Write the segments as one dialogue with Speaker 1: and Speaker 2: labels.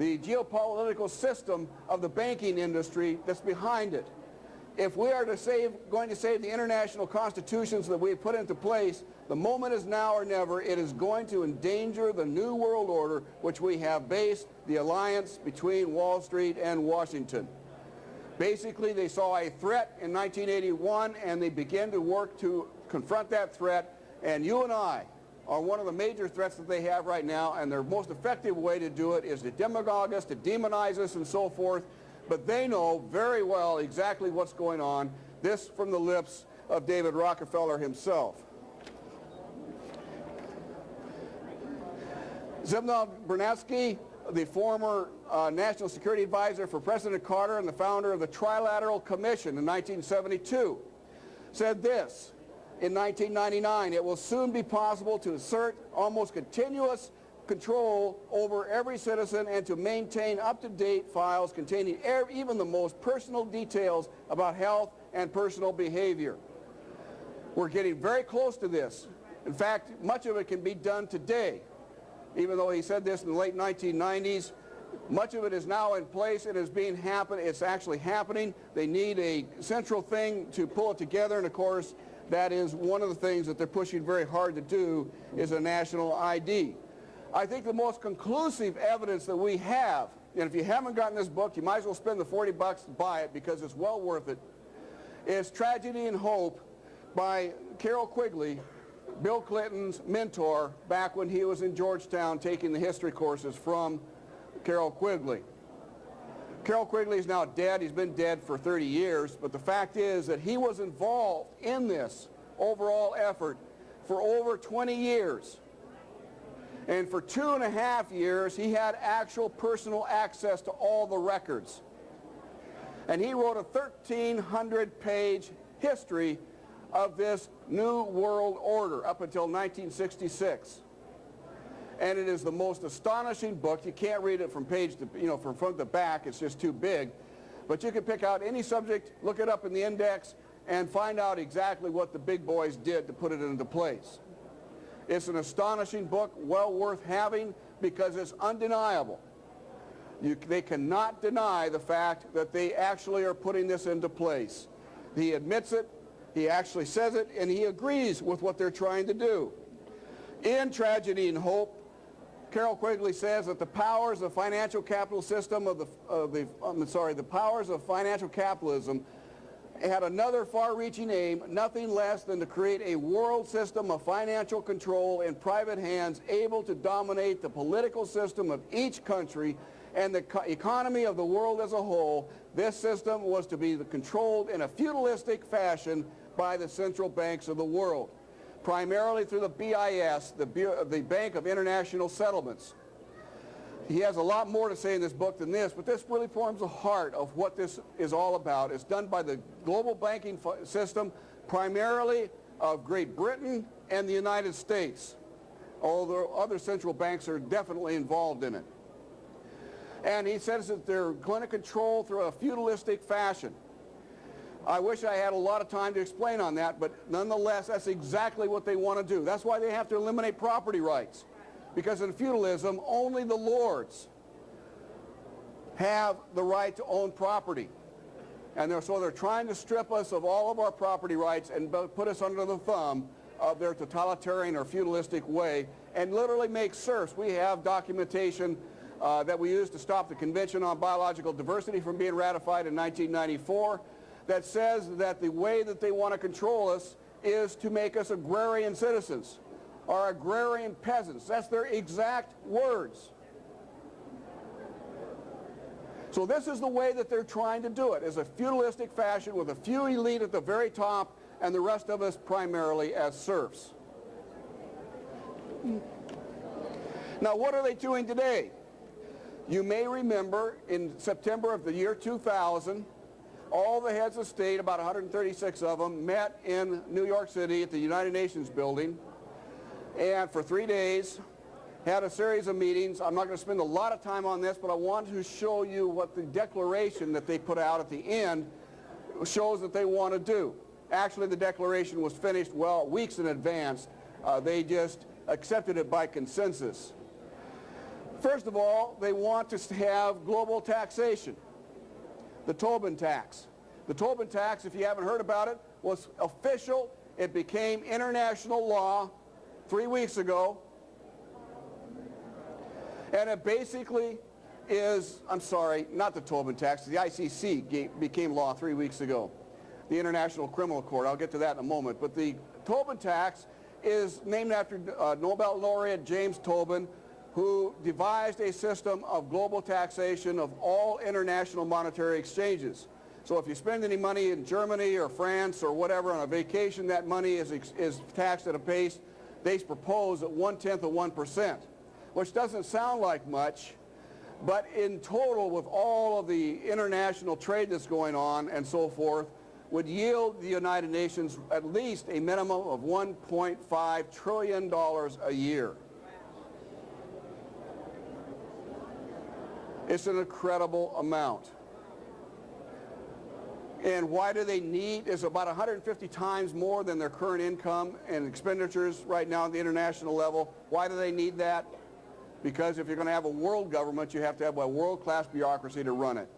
Speaker 1: the geopolitical system of the banking industry that's behind it. If we are going to save the international constitutions that we have put into place, the moment is now or never. It is going to endanger the new world order which we have based the alliance between Wall Street and Washington. Basically, they saw a threat in 1981 and they began to work to confront that threat, and you and I are one of the major threats that they have right now, and their most effective way to do it is to demagogue us, to demonize us and so forth. But they know very well exactly what's going on. This from the lips of David Rockefeller himself. Zbigniew Brzezinski, the former National Security Advisor for President Carter and the founder of the Trilateral Commission in 1972, said this in 1999: "It will soon be possible to assert almost continuous control over every citizen and to maintain up-to-date files containing even the most personal details about health and personal behavior." We're getting very close to this. In fact, much of it can be done today. Even though he said this in the late 1990s, much of it is now in place. It is it's actually happening. They need a central thing to pull it together, and of course, that is one of the things that they're pushing very hard to do, is a national ID. I think the most conclusive evidence that we have, and if you haven't gotten this book, you might as well spend the $40 to buy it because it's well worth it, is Tragedy and Hope by Carroll Quigley, Bill Clinton's mentor back when he was in Georgetown taking the history courses from Carroll Quigley. Carroll Quigley is now dead. He's been dead for 30 years, but the fact is that he was involved in this overall effort for over 20 years. And for 2.5 years, he had actual personal access to all the records. And he wrote a 1,300-page history of this new world order up until 1966. And it is the most astonishing book. You can't read it from page to, from front to back. It's just too big. But you can pick out any subject, look it up in the index, and find out exactly what the big boys did to put it into place. It's an astonishing book, well worth having, because it's undeniable. They cannot deny the fact that they actually are putting this into place. He admits it, he actually says it, and he agrees with what they're trying to do. In Tragedy and Hope, Carroll Quigley says that the powers of financial capital system the powers of financial capitalism had another far-reaching aim, nothing less than to create a world system of financial control in private hands, able to dominate the political system of each country and the economy of the world as a whole. This system was to be controlled in a feudalistic fashion by the central banks of the world, primarily through the BIS, the Bank of International Settlements. He has a lot more to say in this book than this, but this really forms the heart of what this is all about. It's done by the global banking system, primarily of Great Britain and the United States, although other central banks are definitely involved in it. And he says that they're going to control through a feudalistic fashion. I wish I had a lot of time to explain on that, but nonetheless, that's exactly what they want to do. That's why they have to eliminate property rights. Because in feudalism, only the lords have the right to own property. And so they're trying to strip us of all of our property rights and put us under the thumb of their totalitarian or feudalistic way and literally make serfs. We have documentation that we used to stop the Convention on Biological Diversity from being ratified in 1994 that says that the way that they want to control us is to make us agrarian citizens or agrarian peasants. That's their exact words. So this is the way that they're trying to do it, is a feudalistic fashion with a few elite at the very top and the rest of us primarily as serfs. Now, what are they doing today? You may remember in September of the year 2000, all the heads of state, about 136 of them, met in New York City at the United Nations building, and for 3 days had a series of meetings. I'm not going to spend a lot of time on this, but I want to show you what the declaration that they put out at the end shows that they want to do. Actually, the declaration was finished, well, weeks in advance. They just accepted it by consensus. First of all, they want to have global taxation, the Tobin tax. The Tobin tax, if you haven't heard about it, was official. It became international law 3 weeks ago. And it basically is, I'm sorry, not the Tobin tax, the ICC became law 3 weeks ago. The International Criminal Court, I'll get to that in a moment. But the Tobin tax is named after Nobel laureate James Tobin, who devised a system of global taxation of all international monetary exchanges. So if you spend any money in Germany or France or whatever on a vacation, that money is taxed at a pace they propose at 1/10 of 1%, which doesn't sound like much, but in total, with all of the international trade that's going on and so forth, would yield the United Nations at least a minimum of $1.5 trillion a year. It's an incredible amount. And why do they need? It's about 150 times more than their current income and expenditures right now at the international level. Why do they need that? Because if you're going to have a world government, you have to have a world-class bureaucracy to run it.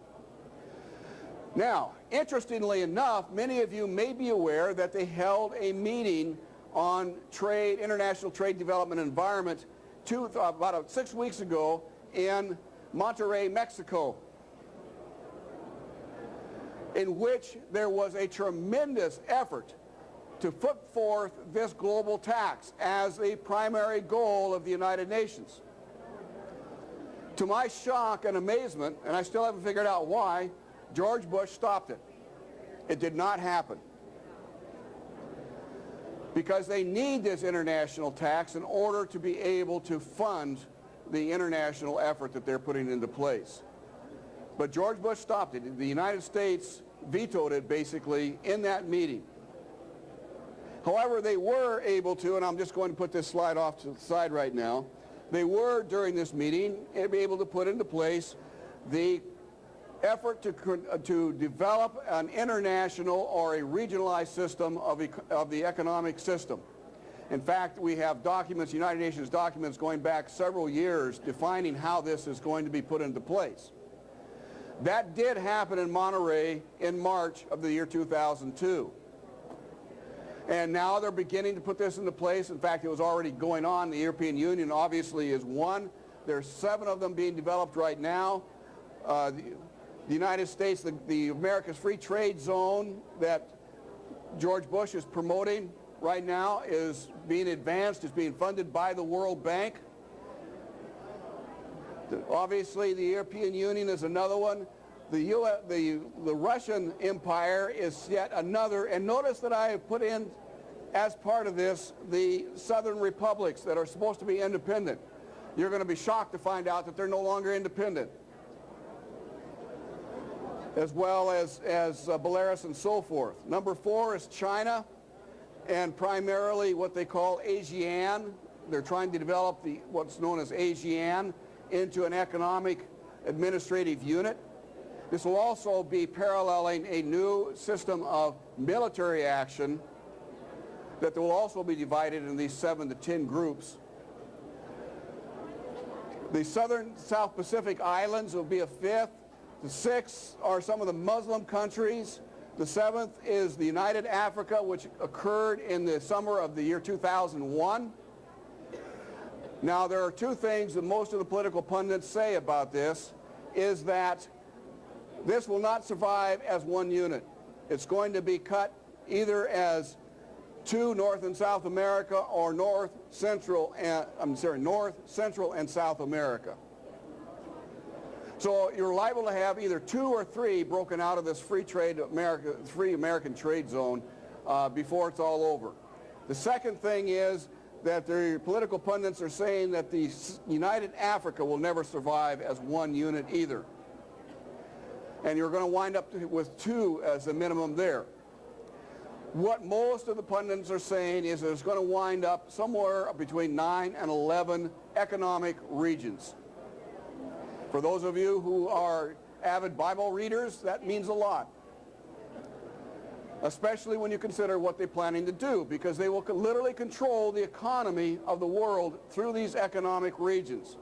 Speaker 1: Now, interestingly enough, many of you may be aware that they held a meeting on trade, international trade development and environment about 6 weeks ago in Monterrey, Mexico, in which there was a tremendous effort to put forth this global tax as a primary goal of the United Nations. To my shock and amazement, and I still haven't figured out why, George Bush stopped it. It did not happen. Because they need this international tax in order to be able to fund the international effort that they're putting into place. But George Bush stopped it. The United States vetoed it basically in that meeting. However, they were able to, and I'm just going to put this slide off to the side right now, they were during this meeting able to put into place the effort to develop an international or a regionalized system of the economic system. In fact, we have documents, United Nations documents going back several years defining how this is going to be put into place. That did happen in Monterrey in March of the year 2002. And now they're beginning to put this into place. In fact, it was already going on. The European Union obviously is one. There's 7 of them being developed right now. The United States, the America's Free Trade Zone that George Bush is promoting right now is being advanced, is being funded by the World Bank. Obviously, the European Union is another one. The Russian Empire is yet another. And notice that I have put in, as part of this, the southern republics that are supposed to be independent. You're going to be shocked to find out that they're no longer independent, as well as Belarus and so forth. Number 4 is China, and primarily what they call ASEAN. They're trying to develop what's known as ASEAN into an economic administrative unit. This will also be paralleling a new system of military action that will also be divided in these 7 to 10 groups. The southern South Pacific Islands will be a 5th. The 6th are some of the Muslim countries. The 7th is the United Africa, which occurred in the summer of the year 2001. Now, there are 2 things that most of the political pundits say about this, is that this will not survive as one unit. It's going to be cut either as 2 North and South America or North, Central, and South America. So you're liable to have either 2 or 3 broken out of this free American trade zone before it's all over. The second thing is that the political pundits are saying that the United Africa will never survive as one unit either. And you're going to wind up with 2 as the minimum there. What most of the pundits are saying is that it's going to wind up somewhere between 9 and 11 economic regions. For those of you who are avid Bible readers, that means a lot, especially when you consider what they're planning to do, because they will literally control the economy of the world through these economic regions.